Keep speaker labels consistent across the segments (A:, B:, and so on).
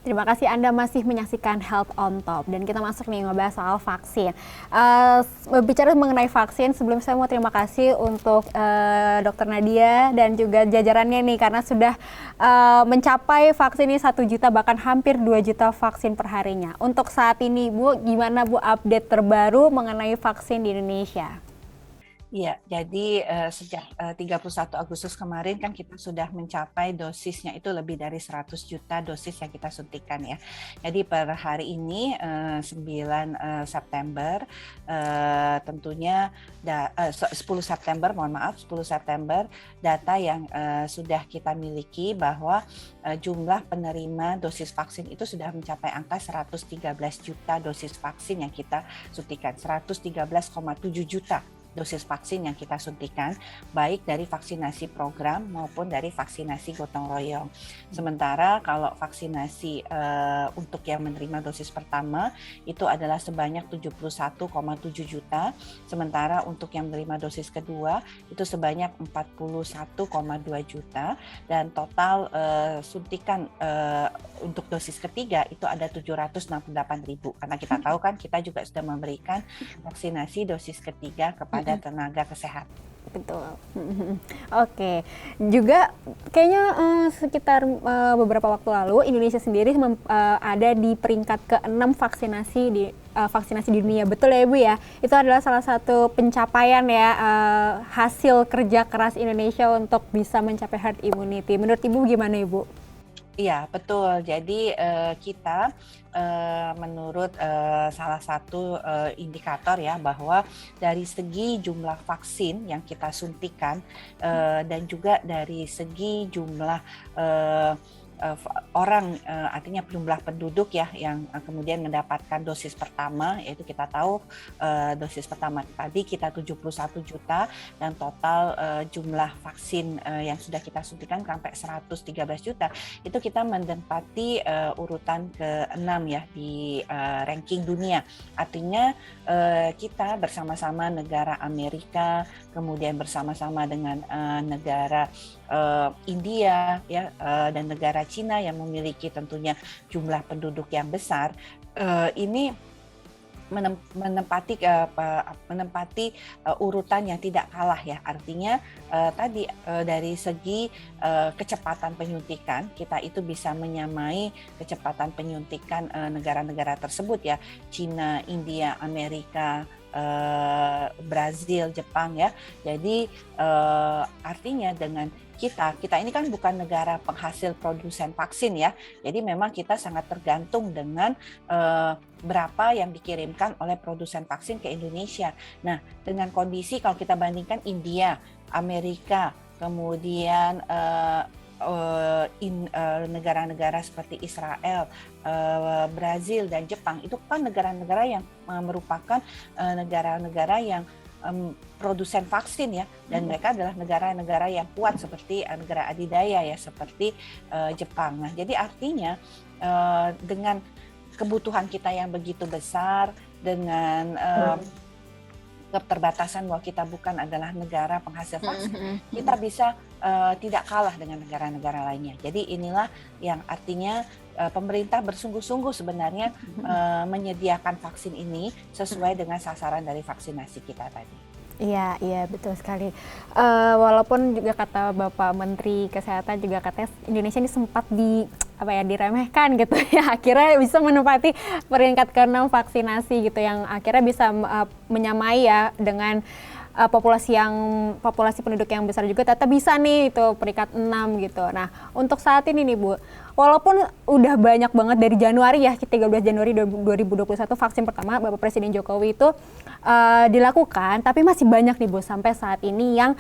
A: Terima kasih Anda masih menyaksikan Health on Top dan kita masuk nih ngebahas soal vaksin. Bicara mengenai vaksin, sebelum saya mau terima kasih untuk Dr. Nadia dan juga jajarannya nih karena sudah mencapai vaksin ini 1 juta bahkan hampir 2 juta vaksin perharinya. Untuk saat ini Bu, gimana Bu update terbaru mengenai vaksin di Indonesia?
B: Iya, jadi sejak 31 Agustus kemarin kan kita sudah mencapai dosisnya itu lebih dari 100 juta dosis yang kita suntikan ya. Jadi per hari ini 9 September tentunya 10 September, mohon maaf, 10 September data yang sudah kita miliki bahwa jumlah penerima dosis vaksin itu sudah mencapai angka 113 juta dosis vaksin yang kita suntikan, 113,7 juta dosis vaksin yang kita suntikan, baik dari vaksinasi program maupun dari vaksinasi gotong royong. Sementara kalau vaksinasi untuk yang menerima dosis pertama itu adalah sebanyak 71,7 juta, sementara untuk yang menerima dosis kedua itu sebanyak 41,2 juta, dan total suntikan untuk dosis ketiga itu ada 768.000. Karena kita tahu kan kita juga sudah memberikan vaksinasi dosis ketiga kepada tenaga kesehatan.
A: Betul. Oke. Juga kayaknya sekitar beberapa waktu lalu Indonesia sendiri ada di peringkat ke-6 vaksinasi di dunia. Betul ya Ibu ya? Itu adalah salah satu pencapaian ya, hasil kerja keras Indonesia untuk bisa mencapai herd immunity. Menurut Ibu gimana Ibu?
B: Iya, betul. Jadi kita menurut salah satu indikator ya bahwa dari segi jumlah vaksin yang kita suntikan dan juga dari segi jumlah orang, artinya jumlah penduduk ya yang kemudian mendapatkan dosis pertama, yaitu kita tahu dosis pertama tadi kita 71 juta dan total jumlah vaksin yang sudah kita suntikan sampai 113 juta, itu kita menempati urutan ke-6 ya di ranking dunia. Artinya kita bersama-sama negara Amerika, kemudian bersama-sama dengan negara India ya dan negara Cina yang memiliki tentunya jumlah penduduk yang besar, ini menempati urutan yang tidak kalah ya. Artinya tadi dari segi kecepatan penyuntikan kita itu bisa menyamai kecepatan penyuntikan negara-negara tersebut ya, Cina, India, Amerika, Brazil, Jepang ya. Jadi artinya dengan kita ini kan bukan negara penghasil produsen vaksin ya. Jadi memang kita sangat tergantung dengan berapa yang dikirimkan oleh produsen vaksin ke Indonesia. Nah, dengan kondisi kalau kita bandingkan India, Amerika, kemudian negara-negara seperti Israel, Brazil dan Jepang, itu kan negara-negara yang merupakan negara-negara yang produsen vaksin ya, dan mereka adalah negara-negara yang kuat seperti negara adidaya ya, seperti Jepang. Nah, jadi artinya dengan kebutuhan kita yang begitu besar, dengan keterbatasan bahwa kita bukan adalah negara penghasil vaksin, kita bisa tidak kalah dengan negara-negara lainnya. Jadi inilah yang artinya pemerintah bersungguh-sungguh sebenarnya menyediakan vaksin ini sesuai dengan sasaran dari vaksinasi kita tadi.
A: Iya betul sekali. Walaupun juga kata Bapak Menteri Kesehatan juga katanya Indonesia ini sempat diremehkan gitu ya, akhirnya bisa menempati peringkat ke-6 vaksinasi gitu, yang akhirnya bisa menyamai ya dengan populasi penduduk yang besar juga, tetap bisa nih itu peringkat 6 gitu. Nah, untuk saat ini nih Bu, walaupun udah banyak banget dari Januari ya, 13 Januari 2021 vaksin pertama Bapak Presiden Jokowi itu dilakukan, tapi masih banyak nih Bu sampai saat ini yang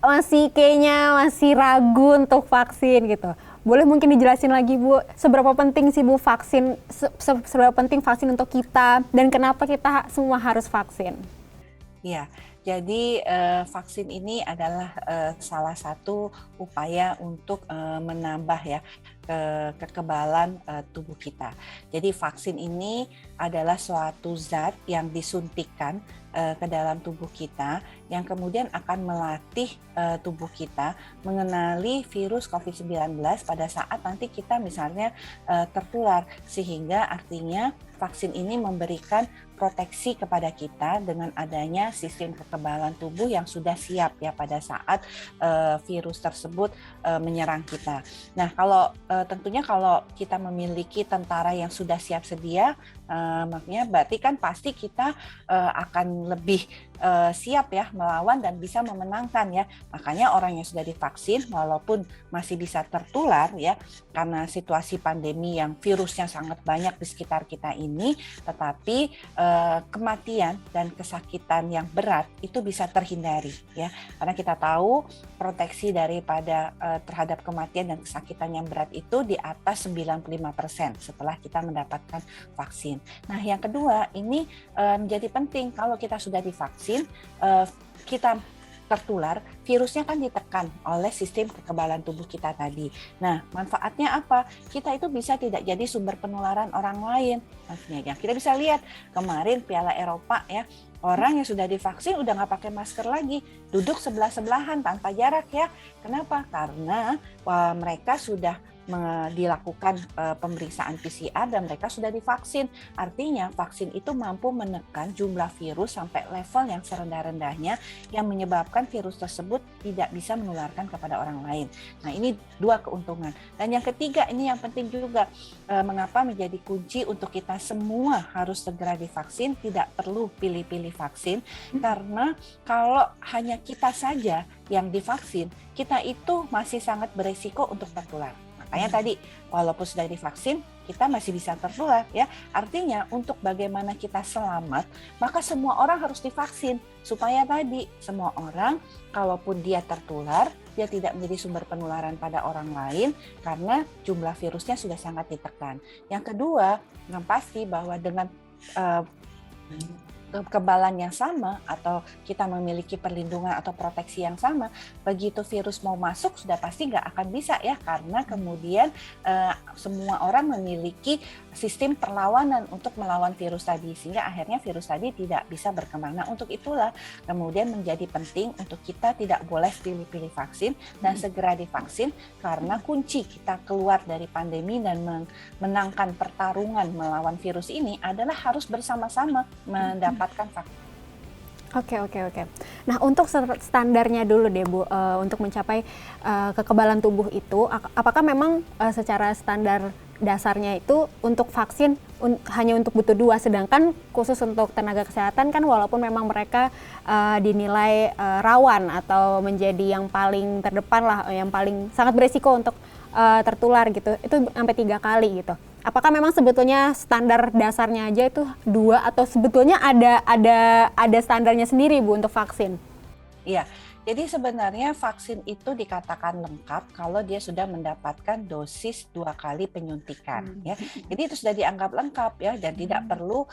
A: masih ragu untuk vaksin gitu. Boleh mungkin dijelasin lagi Bu, seberapa penting sih Bu vaksin, seberapa penting vaksin untuk kita dan kenapa kita semua harus vaksin?
B: Ya, jadi vaksin ini adalah salah satu upaya untuk menambah ya kekebalan tubuh kita. Jadi vaksin ini adalah suatu zat yang disuntikkan ke dalam tubuh kita yang kemudian akan melatih tubuh kita mengenali virus COVID-19 pada saat nanti kita misalnya tertular, sehingga artinya vaksin ini memberikan proteksi kepada kita dengan adanya sistem kekebalan tubuh yang sudah siap ya pada saat virus tersebut menyerang kita. Nah, tentunya kalau kita memiliki tentara yang sudah siap sedia, makanya berarti kan pasti kita akan lebih siap ya melawan dan bisa memenangkan ya. Makanya orang yang sudah divaksin walaupun masih bisa tertular ya karena situasi pandemi yang virusnya sangat banyak di sekitar kita ini, tetapi kematian dan kesakitan yang berat itu bisa terhindari ya, karena kita tahu proteksi daripada terhadap kematian dan kesakitan yang berat itu di atas 95% setelah kita mendapatkan vaksin. Nah, yang kedua ini menjadi penting kalau kita sudah divaksin, kita tertular, virusnya kan ditekan oleh sistem kekebalan tubuh kita tadi. Nah, manfaatnya apa? Kita itu bisa tidak jadi sumber penularan orang lain. Maksudnya, kita bisa lihat kemarin Piala Eropa ya, orang yang sudah divaksin udah nggak pakai masker lagi, duduk sebelah-sebelahan tanpa jarak ya. Kenapa? Karena mereka sudah dilakukan pemeriksaan PCR dan mereka sudah divaksin. Artinya vaksin itu mampu menekan jumlah virus sampai level yang serendah-rendahnya yang menyebabkan virus tersebut tidak bisa menularkan kepada orang lain. Nah, ini dua keuntungan. Dan yang ketiga ini yang penting juga, mengapa menjadi kunci untuk kita semua harus segera divaksin, tidak perlu pilih-pilih vaksin, karena kalau hanya kita saja yang divaksin, kita itu masih sangat beresiko untuk tertular. Makanya tadi, walaupun sudah divaksin, kita masih bisa tertular ya. Artinya untuk bagaimana kita selamat, maka semua orang harus divaksin. Supaya tadi, semua orang kalaupun dia tertular, dia tidak menjadi sumber penularan pada orang lain karena jumlah virusnya sudah sangat ditekan. Yang kedua, yang pasti bahwa dengan kekebalan yang sama atau kita memiliki perlindungan atau proteksi yang sama, begitu virus mau masuk sudah pasti nggak akan bisa ya, karena kemudian semua orang memiliki sistem perlawanan untuk melawan virus tadi, sehingga akhirnya virus tadi tidak bisa berkembang. Nah, untuk itulah kemudian menjadi penting untuk kita tidak boleh pilih-pilih vaksin dan segera divaksin, karena kunci kita keluar dari pandemi dan menangkan pertarungan melawan virus ini adalah harus bersama-sama mendapatkan vaksin.
A: Oke. Nah, untuk standarnya dulu deh Bu, untuk mencapai kekebalan tubuh itu, apakah memang secara standar dasarnya itu untuk vaksin hanya untuk butuh 2, sedangkan khusus untuk tenaga kesehatan kan walaupun memang mereka dinilai rawan atau menjadi yang paling terdepan lah, yang paling sangat beresiko untuk tertular gitu, itu sampai 3 kali gitu. Apakah memang sebetulnya standar dasarnya aja itu 2 atau sebetulnya ada standarnya sendiri Bu untuk vaksin?
B: Iya. Jadi sebenarnya vaksin itu dikatakan lengkap kalau dia sudah mendapatkan dosis 2 kali penyuntikan ya. Jadi itu sudah dianggap lengkap ya, dan tidak perlu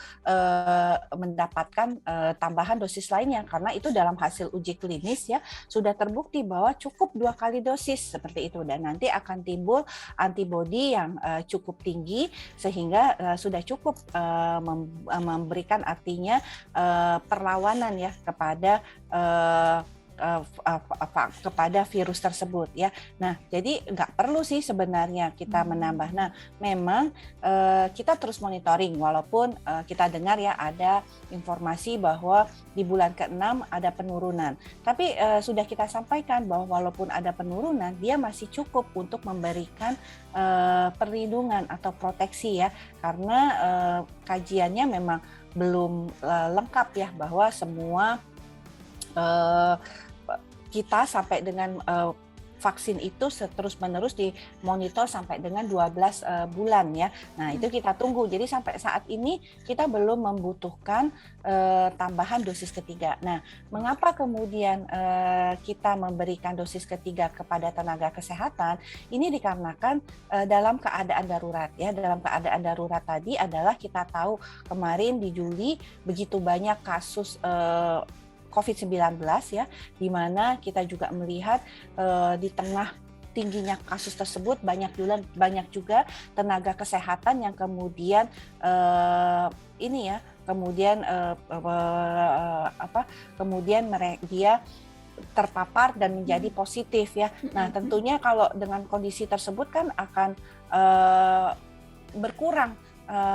B: mendapatkan tambahan dosis lainnya, karena itu dalam hasil uji klinis ya sudah terbukti bahwa cukup 2 kali dosis seperti itu, dan nanti akan timbul antibodi yang cukup tinggi sehingga sudah cukup memberikan artinya perlawanan ya kepada kepada virus tersebut ya. Nah, jadi nggak perlu sih sebenarnya kita menambah. Nah, memang kita terus monitoring, walaupun kita dengar ya ada informasi bahwa di bulan ke-6 ada penurunan. Tapi sudah kita sampaikan bahwa walaupun ada penurunan, dia masih cukup untuk memberikan perlindungan atau proteksi ya, karena kajiannya memang belum lengkap ya, bahwa semua kita sampai dengan vaksin itu terus-menerus dimonitor sampai dengan 12 bulan ya. Nah, itu kita tunggu. Jadi sampai saat ini kita belum membutuhkan tambahan dosis ketiga. Nah, mengapa kemudian kita memberikan dosis ketiga kepada tenaga kesehatan? Ini dikarenakan dalam keadaan darurat ya. Dalam keadaan darurat tadi adalah kita tahu kemarin di Juli begitu banyak kasus COVID-19 ya, di mana kita juga melihat di tengah tingginya kasus tersebut banyak juga tenaga kesehatan yang kemudian dia terpapar dan menjadi positif ya. Nah, tentunya kalau dengan kondisi tersebut kan akan berkurang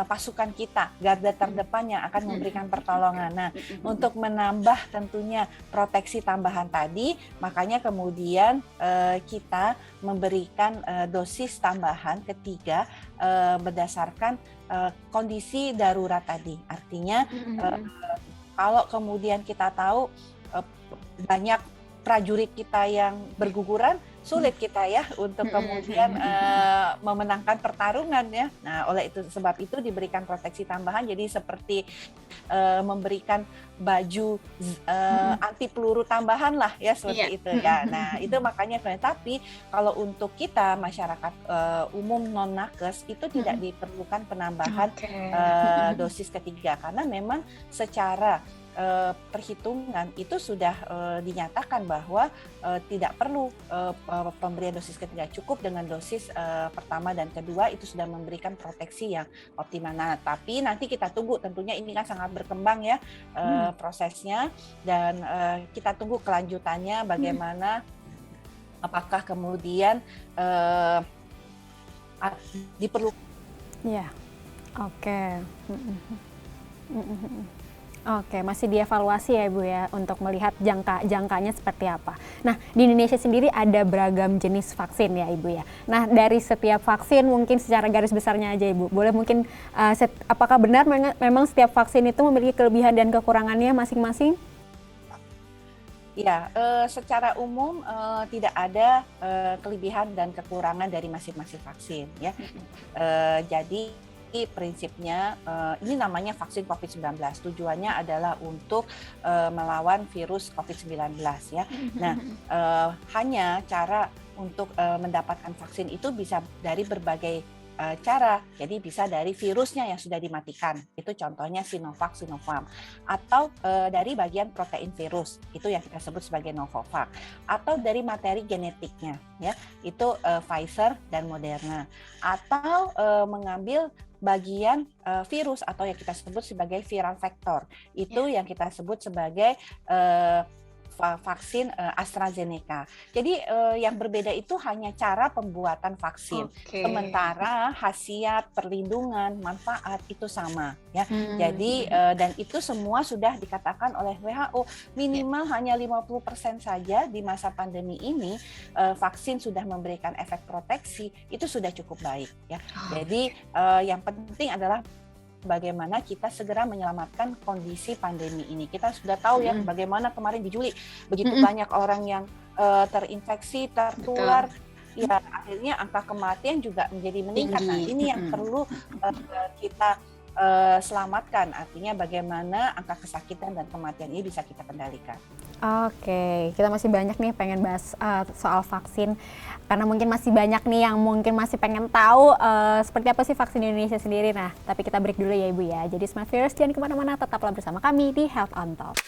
B: pasukan kita, garda terdepan yang akan memberikan pertolongan. Nah, untuk menambah tentunya proteksi tambahan tadi, makanya kemudian kita memberikan dosis tambahan ketiga berdasarkan kondisi darurat tadi. Artinya kalau kemudian kita tahu banyak prajurit kita yang berguguran, sulit kita ya untuk kemudian memenangkan pertarungan ya. Nah, oleh itu sebab itu diberikan proteksi tambahan, jadi seperti memberikan baju anti peluru tambahan lah ya, seperti itu ya. Nah, itu makanya tapi kalau untuk kita masyarakat umum non nakes itu tidak diperlukan penambahan dosis ketiga, karena memang secara perhitungan itu sudah dinyatakan bahwa tidak perlu pemberian dosis ketiga, cukup dengan dosis pertama dan kedua itu sudah memberikan proteksi yang optimal. Nah, tapi nanti kita tunggu, tentunya ini kan sangat berkembang ya prosesnya, dan kita tunggu kelanjutannya bagaimana, apakah kemudian diperlukan.
A: Ya, oke. Oke, masih dievaluasi ya Ibu ya untuk melihat jangkanya seperti apa. Nah, di Indonesia sendiri ada beragam jenis vaksin ya Ibu ya. Nah, dari setiap vaksin mungkin secara garis besarnya aja Ibu, boleh mungkin apakah benar memang setiap vaksin itu memiliki kelebihan dan kekurangannya masing-masing?
B: Ya, secara umum tidak ada kelebihan dan kekurangan dari masing-masing vaksin ya. Jadi prinsipnya ini namanya vaksin COVID-19. Tujuannya adalah untuk melawan virus COVID-19 ya. Nah, hanya cara untuk mendapatkan vaksin itu bisa dari berbagai cara. Jadi bisa dari virusnya yang sudah dimatikan, itu contohnya Sinovac, Sinopharm, atau dari bagian protein virus, itu yang kita sebut sebagai Novavax, atau dari materi genetiknya, ya, itu Pfizer dan Moderna, atau mengambil bagian virus atau yang kita sebut sebagai viral vector, itu yang kita sebut sebagai vaksin AstraZeneca. Jadi yang berbeda itu hanya cara pembuatan vaksin. Sementara khasiat, perlindungan, manfaat itu sama ya. Jadi dan itu semua sudah dikatakan oleh WHO minimal hanya 50% saja di masa pandemi ini vaksin sudah memberikan efek proteksi, itu sudah cukup baik ya. Jadi yang penting adalah bagaimana kita segera menyelamatkan kondisi pandemi ini. Kita sudah tahu ya bagaimana kemarin di Juli begitu banyak orang yang terinfeksi, tertular. Betul. Ya, akhirnya angka kematian juga menjadi meningkat. Nah, ini yang perlu kita selamatkan. Artinya bagaimana angka kesakitan dan kematian ini bisa kita kendalikan.
A: Oke, kita masih banyak nih pengen bahas soal vaksin, karena mungkin masih banyak nih yang mungkin masih pengen tahu seperti apa sih vaksin di Indonesia sendiri. Nah, tapi kita break dulu ya Ibu ya. Jadi Smart Viewers jangan kemana-mana, tetaplah bersama kami di Health on Top.